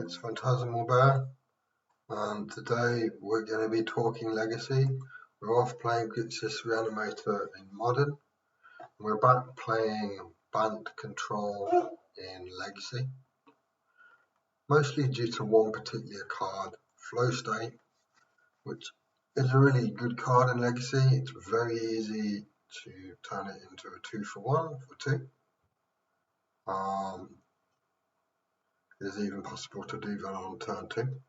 it's Phantasmal Bear, and today we're going to be talking Legacy. We're off playing Grixis Reanimator in Modern. We're back playing Bant Control in Legacy, mostly due to one particular card, Flow State, which is a really good card in Legacy. It's very easy to turn it into a 2-for-1 for 2. It is even possible to do that on turn 2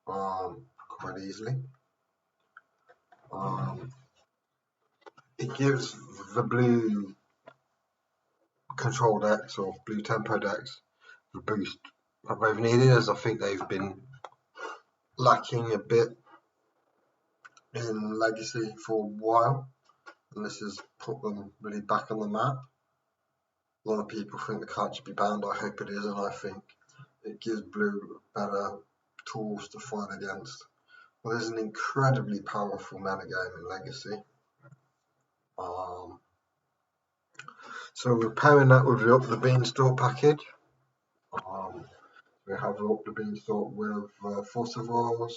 quite easily. It gives the blue control decks or blue tempo decks the boost that they've needed, as I think they've been lacking a bit in Legacy for a while, and this has put them really back on the map. A lot of people think the card should be banned. I hope it is, and I think it gives blue better tools to fight against. Well, there's an incredibly powerful mana game in Legacy. So we're pairing that with the Up the Beanstalk package. We have the Up the Beanstalk with Force of Wills.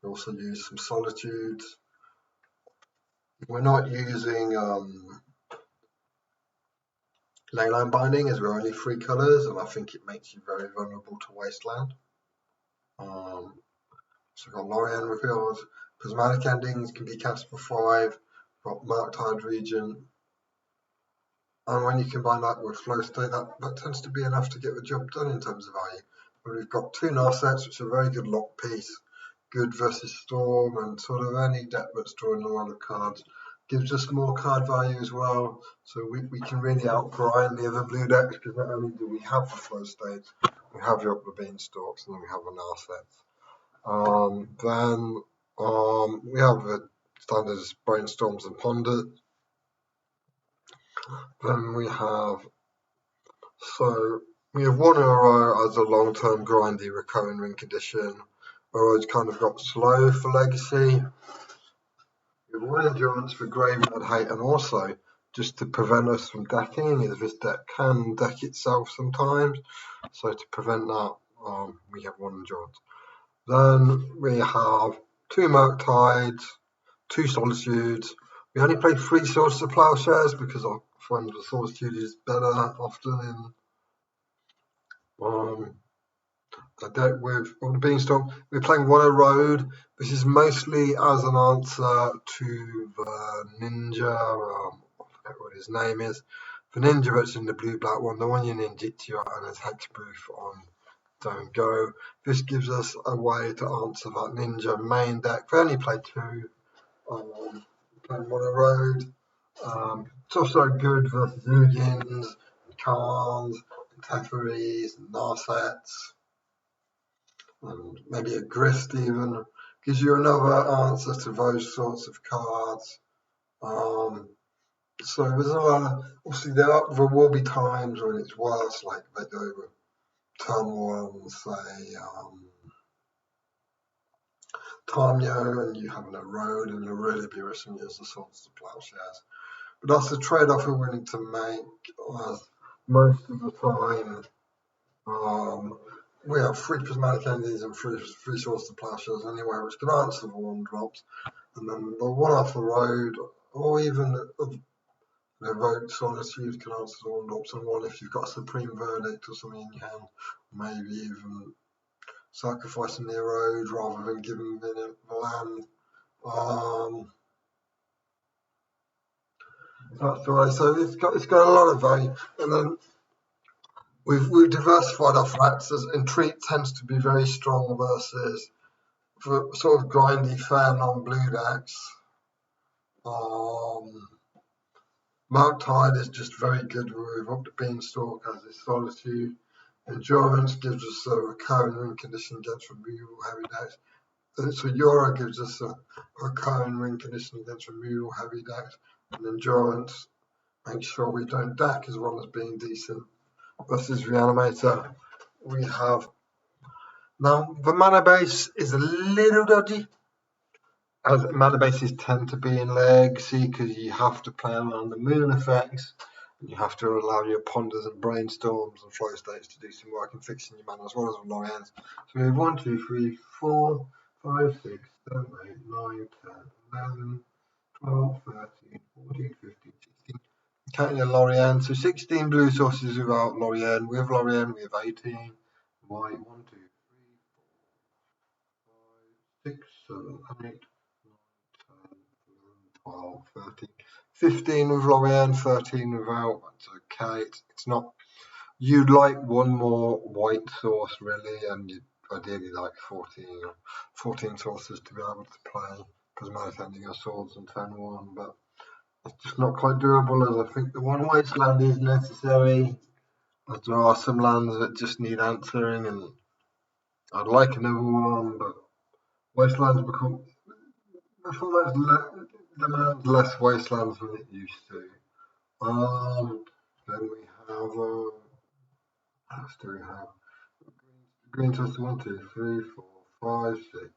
We also use some Solitudes. We're not using Leyline Binding, as we're only 3 colours, and I think it makes you very vulnerable to Wasteland. So we've got Lorien Reveals. Prismatic Endings can be cast for 5. We've got Murktide Regent. And when you combine that with Flow State, that tends to be enough to get the job done in terms of value. But we've got 2 Narsets, which are a very good lock piece. Good versus Storm, and sort of any deck that's drawing a lot of cards. Gives us more card value as well. So we can really outgrind the other blue decks, because not only do we have the Flow State, we have the Up the Beanstalks, and then we have the Narsets. Then we have the standard Brainstorms and Ponders. Then we have one Uro as a long-term grindy recurring ring condition. Uro's kind of got slow for Legacy. We have 1 Endurance for Graveyard Hate, and also just to prevent us from decking, as this deck can deck itself sometimes. So to prevent that, we have 1 Endurance. Then we have 2 Murktides, 2 Solitudes. We only play 3 Swords to Plowshares because I find the Solitude is better often in a deck with Up the Beanstalk. We're playing 1 Road. This is mostly as an answer to the Ninja, I forget what his name is. The Ninja that's in the blue-black one, the one you ninjitsu and has Hexproof on Don't Go. This gives us a way to answer that Ninja main deck. We only play 2. Playing 1 Road. It's also good versus Ugins, Khans, Tetheries, Narsets, and maybe a Grist even. Gives you another answer to those sorts of cards. So there's a lot of, obviously there will be times when it's worse, like they go with turn 1, say Tamio, and you have no Road, and you'll really be risking it as the Swords to Plowshares. But that's the trade-off we're willing to make. Most of the time, we have 3 Prismatic Endings and 3 Swords to Plowshares anyway, which can answer the 1-drops. And then the 1 off the Road, or even the Evoke Solitude can answer the 1-drops, and 1 if you've got a Supreme Verdict or something in your hand, maybe even sacrificing the Road rather than giving the land. That's the way. So it's got a lot of value, and then we've diversified our threats. As Entreat tends to be very strong versus for sort of grindy fair non-blue decks. Murktide is just very good with Up the Beanstalk as his Solitude. Endurance gives us a recurring ring condition against removal heavy decks. So Uro gives us a recurring ring condition against removal heavy decks. And Endurance makes sure we don't deck as well as being decent. Versus Reanimator, we have now the mana base is a little dodgy, as mana bases tend to be in Legacy, because you have to play around the moon effects, You have to allow your ponders and brainstorms and flow states to do some work in fixing your mana as well as with Lorians. So we have 1, 2, 3, 4, 5, 6, 7, 8, 9, 10, 11, 12, 13, 14, 15, 16. Counting the Lorien, so 16 blue sources without Lorien. With Lorien, we have 18. White, 1, 2, 3, 4, 5, 6, 7, 8, 9, 10, 11, 12, 13, 15 with Lorien, 13 without. That's okay. It's not. You'd like one more white source, really, and you'd ideally like 14 sources to be able to play Prismatic Ending of Swords and turn 1, but it's just not quite doable, as I think the one wasteland is necessary, as there are some lands that just need answering, and I'd like another one, but wastelands become demands less wastelands than it used to. Then we have what else do we have? Green toss 1, 2, 3, 4, 5, 6, 7,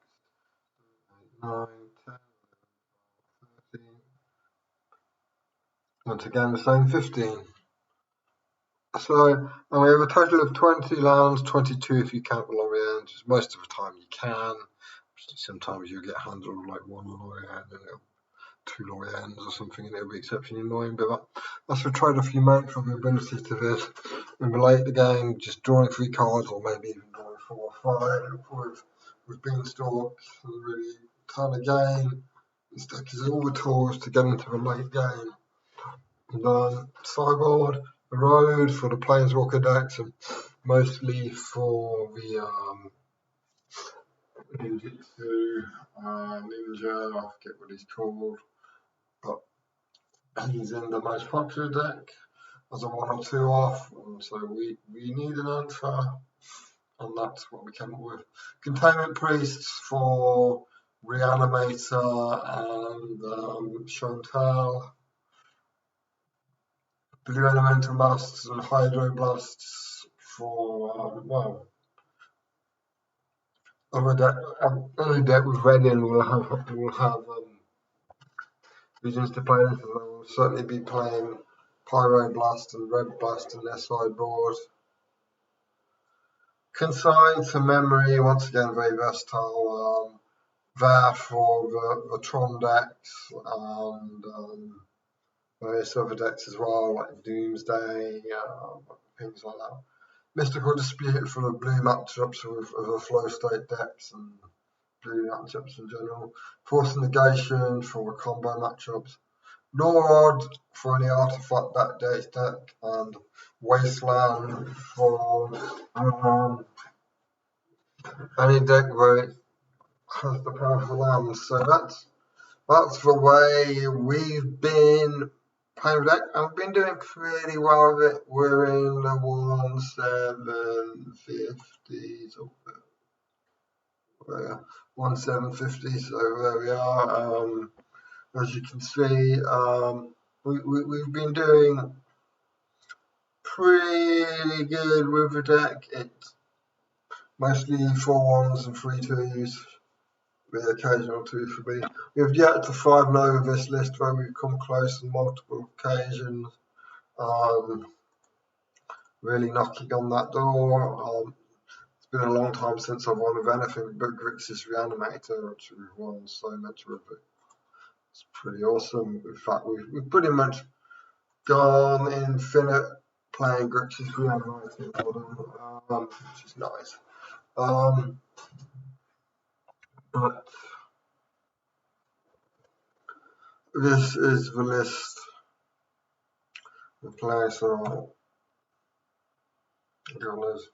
8, 9, 10, 13. Once again, the same 15. So, and we have a total of 20 lands, 22 if you count the Lorians. Most of the time you can. Sometimes you get handled like one Lorien and 2 Lorians or something, and it'll be exceptionally annoying. But that's the trade-off you make from the ability to this in the late game, just drawing 3 cards or maybe even drawing 4 or 5 with Beanstalk and really turn a game. This deck is all the tools to get into the late game. And then sideboard, the road for the Planeswalker decks, and mostly for the Ninjutsu, Ninja, I forget what he's called, but he's in the most popular deck as a 1 or 2 off, and so we need an answer, and that's what we came up with. Containment Priests for Reanimator and Chantal. Blue Elemental Blasts and Hydroblasts for, well, other deck with red in will have reasons to play this, and I will certainly be playing Pyroblast and Red Blast in their sideboard. Consigned to Memory, once again very versatile, there for the Tron decks and various other decks as well, like Doomsday, things like that. Mystical Dispute for the blue matchups of the flow state decks and blue matchups in general. Force Negation for the combo matchups. Lord for any artifact backdates deck, and Wasteland for any deck where it has the powerful lands. So that's the way we've been playing deck. I've been doing pretty well with it. We're in the 1750s or 1750, so there we are. As you can see, we've been doing pretty good with the deck. It's mostly 4-1s and 3-2s, with occasional 2-for-B. We've yet to 5-0 with this list, where we've come close on multiple occasions, really knocking on that door. It's been a long time since I've won with anything but Grixis Reanimator, which we've won so much with it. It's pretty awesome. In fact, we've pretty much gone infinite playing Grixis Reanimator modern, which is nice. But this is the list of players. So, governors.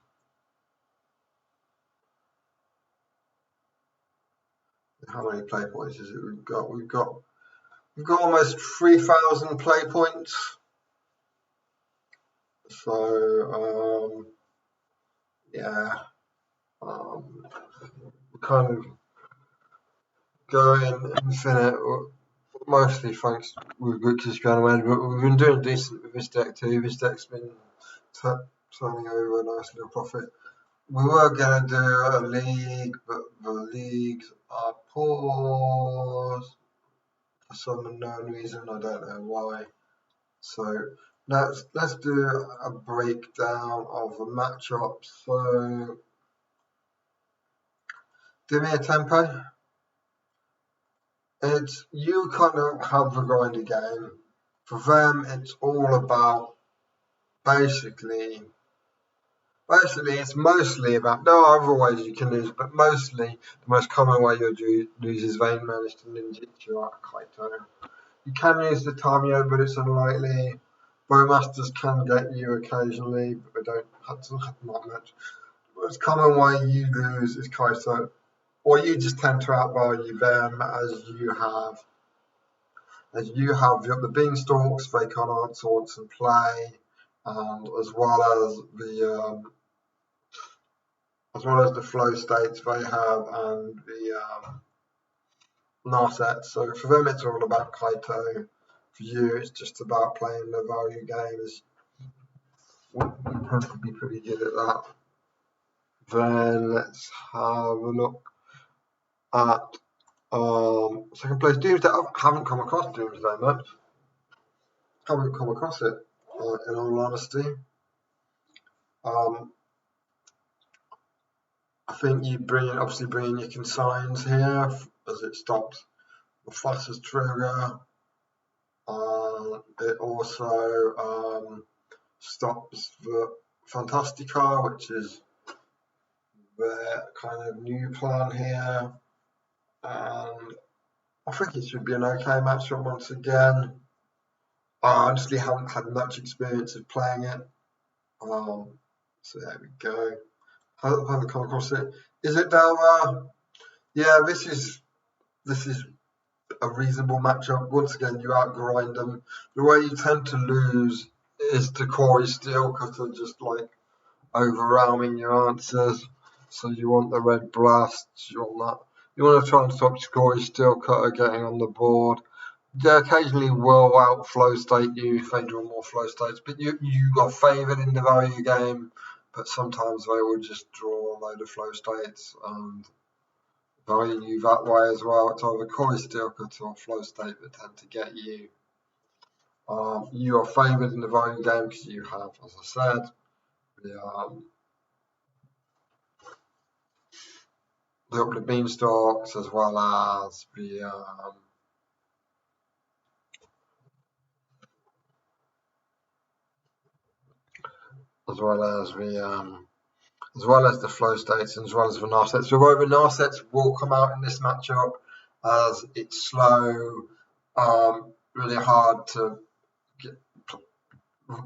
How many play points is it we've got? We've got almost 3,000 play points. So yeah, we're kind of going infinite, mostly thanks with Grixis Reanimator, but we've been doing decent with this deck too. This deck's been turning over a nice little profit. We were going to do a league, but the leagues are paused for some unknown reason. I don't know why. So let's do a breakdown of the matchup. So, give me a tempo. It's you kind of have the grindy game. For them, it's all about basically it's mostly about, there are other ways you can lose, but mostly the most common way you'll lose is they manage to ninjutsu out Kaito. You can use the Tamio, but it's unlikely. Bowmasters can get you occasionally, but they don't have to happen that much. The most common way you lose is Kaito, or you just tend to outvalue them as you have the beanstalks, they can't answer once and play, and as well as the flow states they have and the Narset. So for them it's all about Kaito. For you it's just about playing the value games. We tend to be pretty good at that. Then let's have a look at second place Doomsday. I haven't come across Doomsday much. Haven't come across it in all honesty. I think you obviously bring in your consigns here as it stops the fastest trigger. It also stops the Fantastica, which is their kind of new plan here. And I think it should be an okay matchup once again. I honestly haven't had much experience of playing it. So there we go. I haven't come across it. Is it Delma? Yeah, this is a reasonable matchup. Once again, you outgrind them. The way you tend to lose is to Corey Steel Cutter just like overwhelming your answers. So you want the red blasts, you want that. You want to try and stop Corey Steel Cutter getting on the board. They occasionally will out flow state you if they draw more flow states, but you are favoured in the value game. But sometimes they will just draw a load of flow states and value you that way as well. It's either Corey Steel Cutter or flow state that tend to get you. You are favoured in the value game because you have, as I said, the up the beanstalks as well as the flow states and as well as the Narsets. So the Narsets will come out in this matchup as it's slow, really hard to get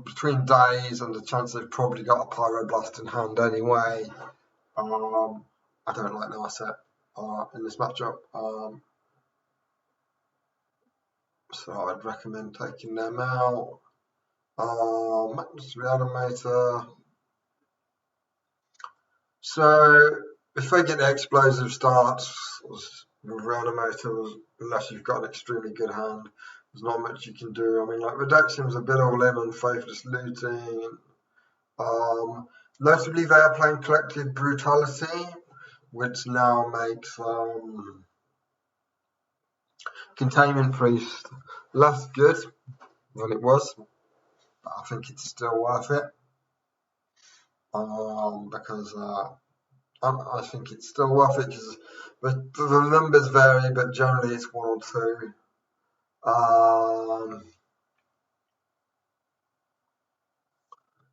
between days, and the chance they've probably got a Pyroblast in hand anyway. I don't like Narset in this matchup, so I'd recommend taking them out. Magnus Reanimator. So if they get the explosive starts with Reanimator, unless you've got an extremely good hand, there's not much you can do. I mean, like Reduction's a bit all in on Faithless Looting. Notably, they are playing Collective Brutality, which now makes Containment Priest less good than it was. But I think it's still worth it. Because I think it's still worth it because the numbers vary, but generally it's 1 or 2.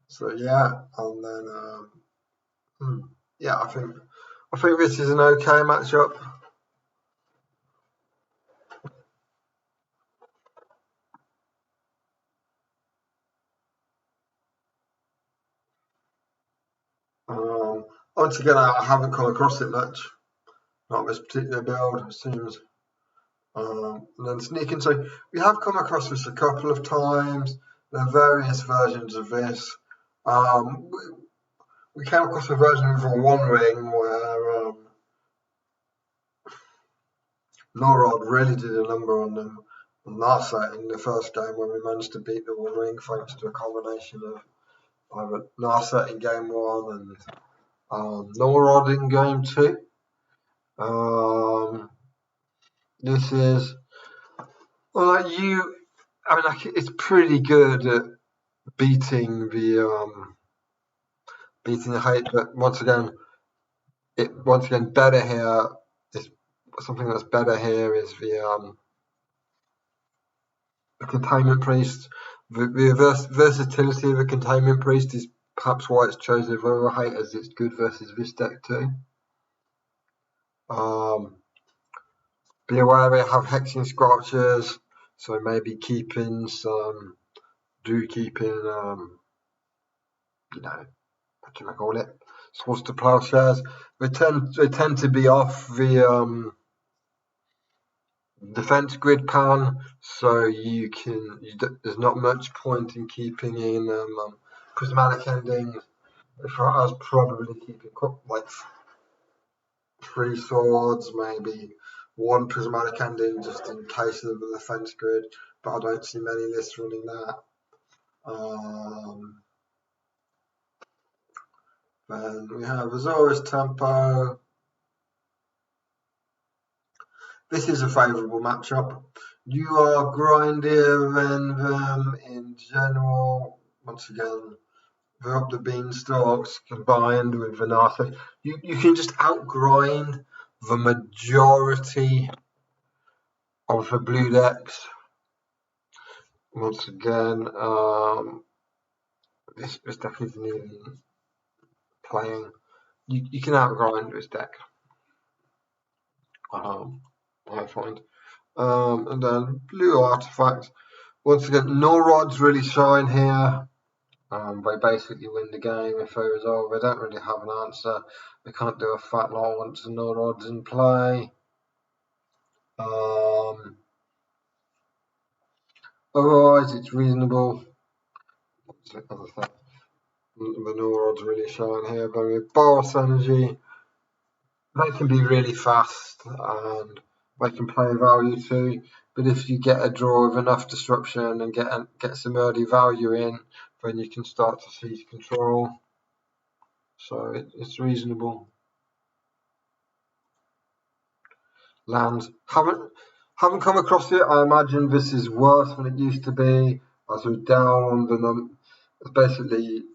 So yeah, and then yeah, I think this is an okay matchup. Once again, I haven't come across it much. Not this particular build, it seems. And then sneaking. So we have come across this a couple of times. There are various versions of this. We came across a version of a One Ring where Norod really did a number on them on Narset in the first game when we managed to beat the One Ring thanks to a combination of either Narset in game 1 and Norod in game 2. This is it's pretty good at beating the hate, but once again better here is something that's better here is the Containment Priest. The versatility of a Containment Priest is perhaps why it's chosen over hate, as it's good versus this deck too. Be aware they have hexing sculptures, so maybe keeping some, what do I call it? Swords to Plowshares. They tend to be off the defense grid pan, so there's not much point in keeping in prismatic endings. If I was probably keeping like 3 swords, maybe 1 prismatic ending just in case of the defense grid, but I don't see many lists running that. Then we have Azorius Tempo. This is a favourable matchup. You are grindier than them in general. Once again, they're up the beanstalks combined with the Narcissus. You can just outgrind the majority of the blue decks. Once again, this deck isn't even playing. You can outgrind this deck. I find. And then blue artifacts. Once again, no rods really shine here. They basically win the game if they resolve. They don't really have an answer. They can't do a fat lot once the no rods in play. Otherwise, it's reasonable. The no rods really shine here. But with Boros Energy, they can be really fast and they can play value too. But if you get a draw with enough disruption and get some early value in, then you can start to seize control. So it's reasonable. Lands haven't come across it. I imagine this is worse than it used to be. As we're down on the number, basically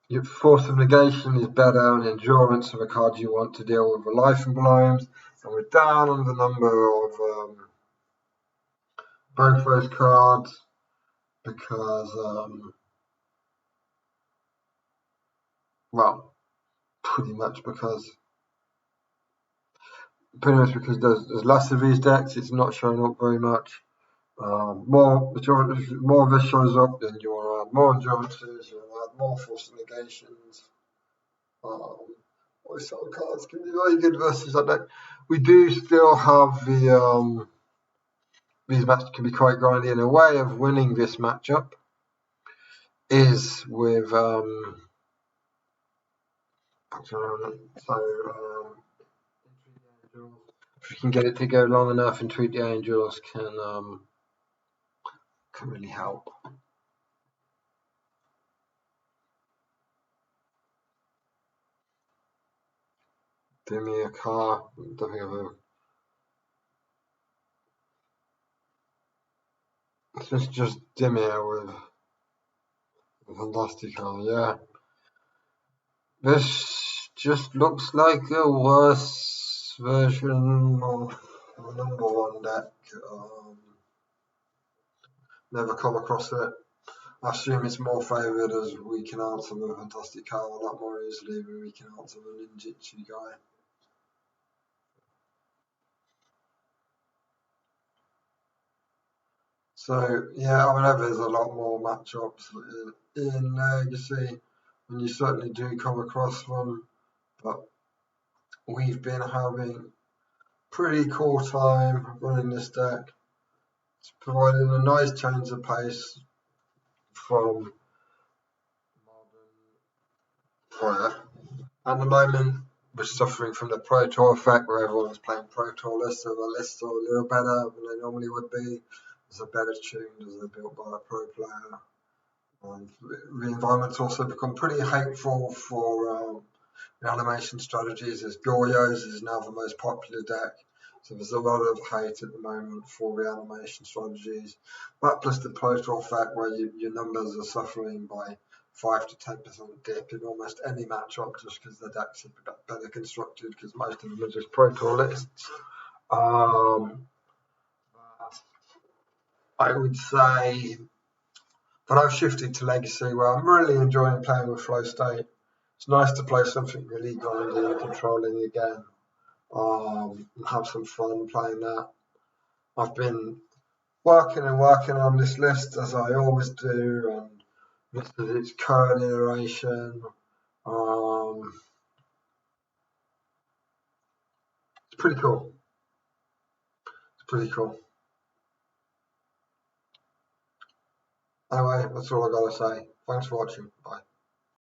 your force of negation is better and endurance of a card you want to deal with the life emblems, and we're down on the number of both those cards because well, pretty much because there's less of these decks. It's not showing up very much. More of this shows up, then you want to add more endurances, you want to add more force negations. Some cards can be very good versus that deck. We do still have the these matches can be quite grindy, and a way of winning this matchup is with if you can get it to go long enough, Entreat the Angels can really help. Give me a car. Don't think I've ever. It's just Dimir with a fantastic car, yeah. This just looks like a worse version of the number 1 deck. Never come across it. I assume it's more favoured as we can answer the fantastic car a lot more easily than we can answer the ninjutsu guy. So yeah, I know there's a lot more matchups in Legacy, and you certainly do come across them, but we've been having pretty cool time running this deck. It's providing a nice change of pace from modern. At the moment, we're suffering from the Pro Tour effect where everyone's playing Pro Tour lists, so the lists are a little better than they normally would be. They're better tuned as they're built by a pro player. The environment's also become pretty hateful for animation strategies, as Goryo's is now the most popular deck. So there's a lot of hate at the moment for reanimation strategies. That plus the proto effect where your numbers are suffering by 5 to 10% dip in almost any matchup just because the decks are better constructed because most of them are just proto lists. I would say that I've shifted to Legacy where I'm really enjoying playing with Flow State. It's nice to play something really grindy and controlling again. And have some fun playing that. I've been working on this list as I always do, and this is its current iteration. It's pretty cool. Anyway, that's all I gotta say. Thanks for watching. Bye.